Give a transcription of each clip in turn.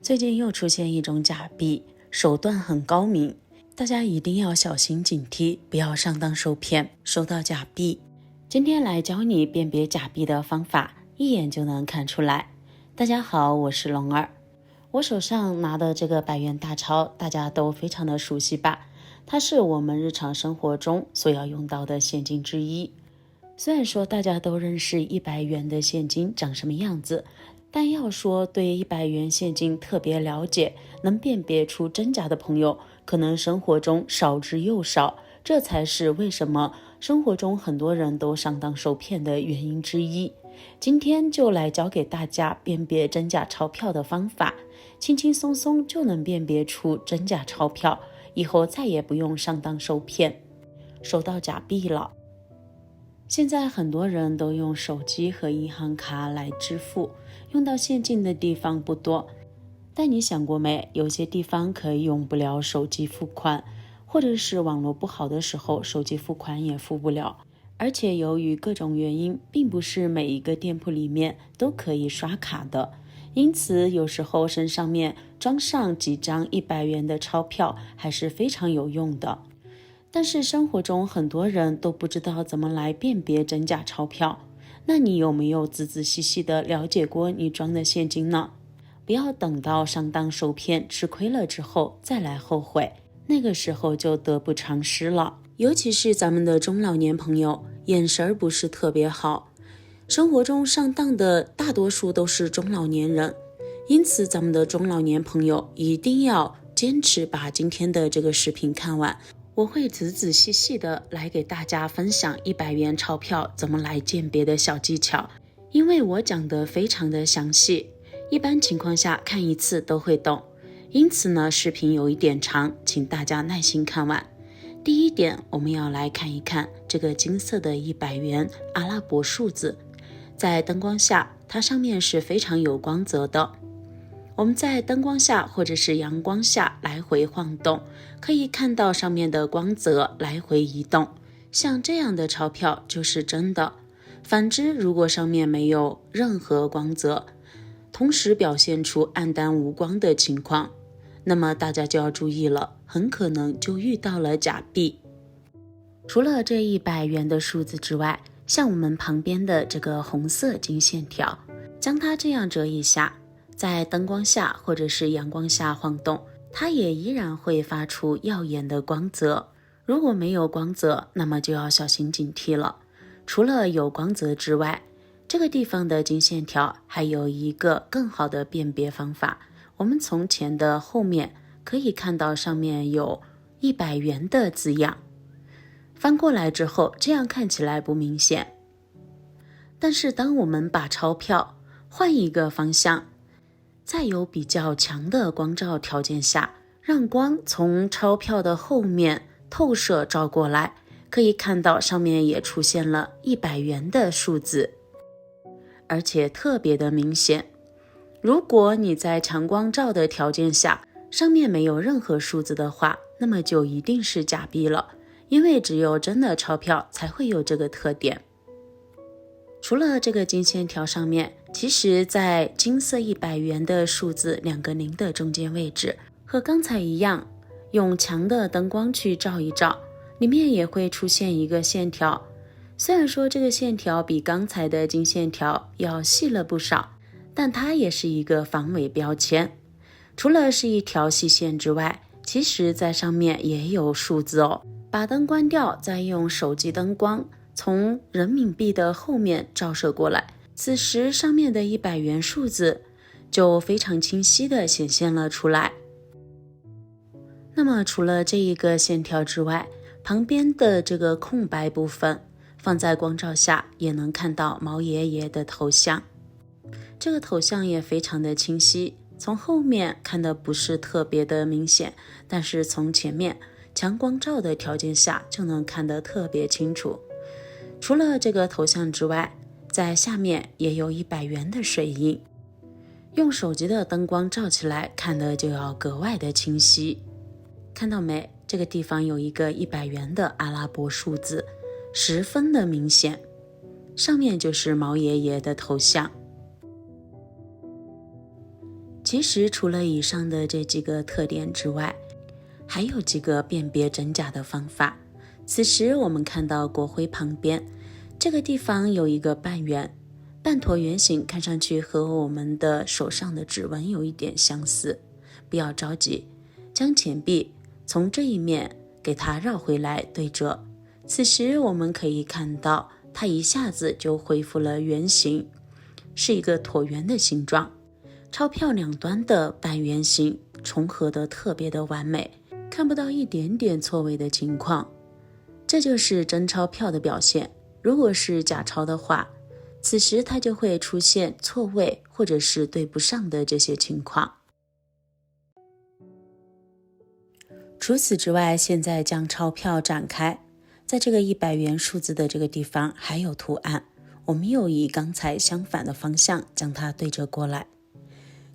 最近又出现一种假币，手段很高明，大家一定要小心警惕，不要上当受骗，收到假币。今天来教你辨别假币的方法，一眼就能看出来。大家好，我是龙儿。我手上拿的这个100元大钞，大家都非常的熟悉吧？它是我们日常生活中所要用到的现金之一。虽然说大家都认识100元的现金长什么样子，但要说对100元现金特别了解，能辨别出真假的朋友，可能生活中少之又少，这才是为什么生活中很多人都上当受骗的原因之一。今天就来教给大家辨别真假钞票的方法，轻轻松松就能辨别出真假钞票，以后再也不用上当受骗，收到假币了。现在很多人都用手机和银行卡来支付，用到现金的地方不多。但你想过没，有些地方可以用不了手机付款，或者是网络不好的时候，手机付款也付不了。而且由于各种原因，并不是每一个店铺里面都可以刷卡的，因此有时候身上面装上几张100元的钞票还是非常有用的。但是生活中很多人都不知道怎么来辨别真假钞票，那你有没有仔仔细细的了解过你装的现金呢？不要等到上当受骗吃亏了之后再来后悔，那个时候就得不偿失了。尤其是咱们的中老年朋友，眼神不是特别好，生活中上当的大多数都是中老年人，因此咱们的中老年朋友一定要坚持把今天的这个视频看完，我会仔仔细细的来给大家分享100元钞票怎么来鉴别的小技巧，因为我讲的非常的详细，一般情况下看一次都会懂，因此呢视频有一点长，请大家耐心看完。第一点，我们要来看一看这个金色的100元阿拉伯数字，在灯光下它上面是非常有光泽的，我们在灯光下或者是阳光下来回晃动，可以看到上面的光泽来回移动，像这样的钞票就是真的。反之，如果上面没有任何光泽，同时表现出暗淡无光的情况，那么大家就要注意了，很可能就遇到了假币。除了这100元的数字之外，像我们旁边的这个红色金线条，将它这样折一下，在灯光下或者是阳光下晃动，它也依然会发出耀眼的光泽。如果没有光泽，那么就要小心警惕了。除了有光泽之外，这个地方的金线条还有一个更好的辨别方法，我们从钱的后面可以看到上面有100元的字样，翻过来之后这样看起来不明显，但是当我们把钞票换一个方向，在有比较强的光照条件下，让光从钞票的后面透射照过来，可以看到上面也出现了100元的数字，而且特别的明显。如果你在强光照的条件下，上面没有任何数字的话，那么就一定是假币了，因为只有真的钞票才会有这个特点。除了这个金线条上面，其实在金色100元的数字2个0的中间位置，和刚才一样，用强的灯光去照一照，里面也会出现一个线条。虽然说这个线条比刚才的金线条要细了不少，但它也是一个防伪标签。除了是一条细线之外，其实在上面也有数字哦。把灯关掉，再用手机灯光从人民币的后面照射过来，此时上面的100元数字就非常清晰地显现了出来。那么除了这一个线条之外，旁边的这个空白部分放在光照下也能看到毛爷爷的头像，这个头像也非常的清晰，从后面看的不是特别的明显，但是从前面强光照的条件下就能看得特别清楚。除了这个头像之外，在下面也有100元的水印，用手机的灯光照起来看的就要格外的清晰。看到没？这个地方有一个100元的阿拉伯数字，十分的明显，上面就是毛爷爷的头像。其实除了以上的这几个特点之外，还有几个辨别真假的方法。此时我们看到国徽旁边这个地方有一个半圆，半椭圆形，看上去和我们的手上的指纹有一点相似。不要着急，将钱币从这一面给它绕回来对折。此时我们可以看到它一下子就恢复了圆形，是一个椭圆的形状。钞票两端的半圆形重合得特别的完美，看不到一点点错位的情况，这就是真钞票的表现。如果是假钞的话，此时它就会出现错位或者是对不上的这些情况。除此之外，现在将钞票展开，在这个100元数字的这个地方还有图案，我们又以刚才相反的方向将它对折过来，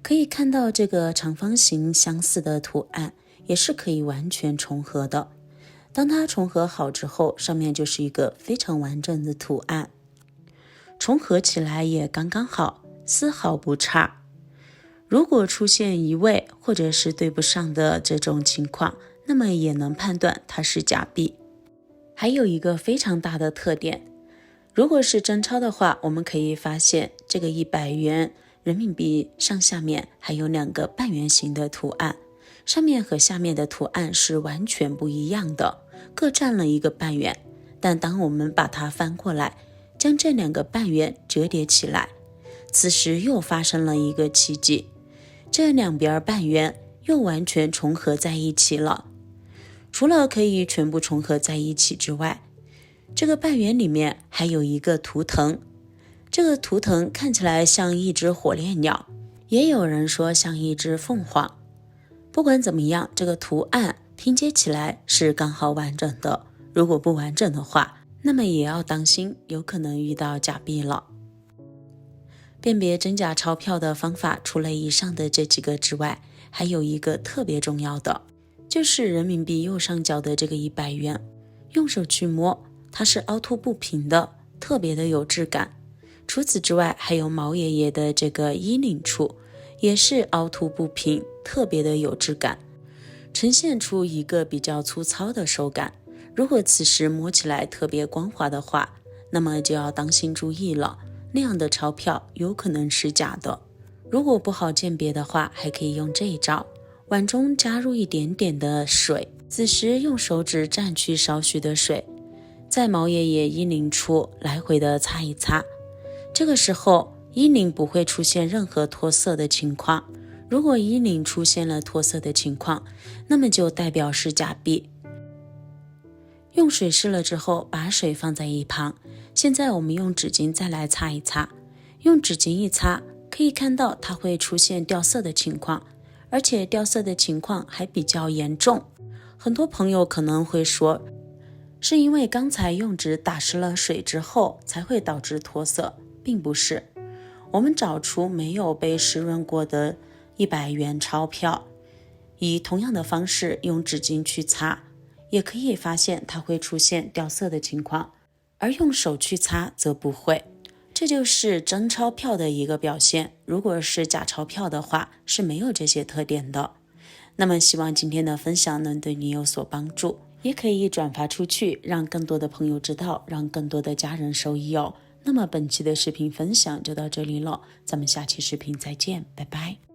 可以看到这个长方形相似的图案也是可以完全重合的。当它重合好之后，上面就是一个非常完整的图案，重合起来也刚刚好，丝毫不差。如果出现移位或者是对不上的这种情况，那么也能判断它是假币。还有一个非常大的特点，如果是真钞的话，我们可以发现这个100元人民币上下面还有2个半圆形的图案，上面和下面的图案是完全不一样的，各占了1个半圆。但当我们把它翻过来，将这2个半圆折叠起来，此时又发生了一个奇迹，这两边半圆又完全重合在一起了。除了可以全部重合在一起之外，这个半圆里面还有一个图腾，这个图腾看起来像一只火烈鸟，也有人说像一只凤凰。不管怎么样，这个图案拼接起来是刚好完整的，如果不完整的话，那么也要当心，有可能遇到假币了。辨别真假钞票的方法，除了以上的这几个之外，还有一个特别重要的，就是人民币右上角的这个100元，用手去摸，它是凹凸不平的，特别的有质感。除此之外，还有毛爷爷的这个衣领处，也是凹凸不平，特别的有质感，呈现出一个比较粗糙的手感。如果此时摸起来特别光滑的话，那么就要当心注意了，那样的钞票有可能是假的。如果不好鉴别的话，还可以用这一招，碗中加入一点点的水，此时用手指蘸去少许的水，在毛爷爷衣领处来回的擦一擦，这个时候衣领不会出现任何脱色的情况。如果衣领出现了脱色的情况，那么就代表是假币。用水湿了之后，把水放在一旁，现在我们用纸巾再来擦一擦，用纸巾一擦，可以看到它会出现掉色的情况，而且掉色的情况还比较严重。很多朋友可能会说，是因为刚才用纸打湿了水之后才会导致脱色，并不是。我们找出没有被湿润过的100元钞票，以同样的方式用纸巾去擦，也可以发现它会出现掉色的情况，而用手去擦则不会。这就是真钞票的一个表现，如果是假钞票的话，是没有这些特点的。那么希望今天的分享能对你有所帮助，也可以转发出去，让更多的朋友知道，让更多的家人受益哦。那么本期的视频分享就到这里了，咱们下期视频再见，拜拜。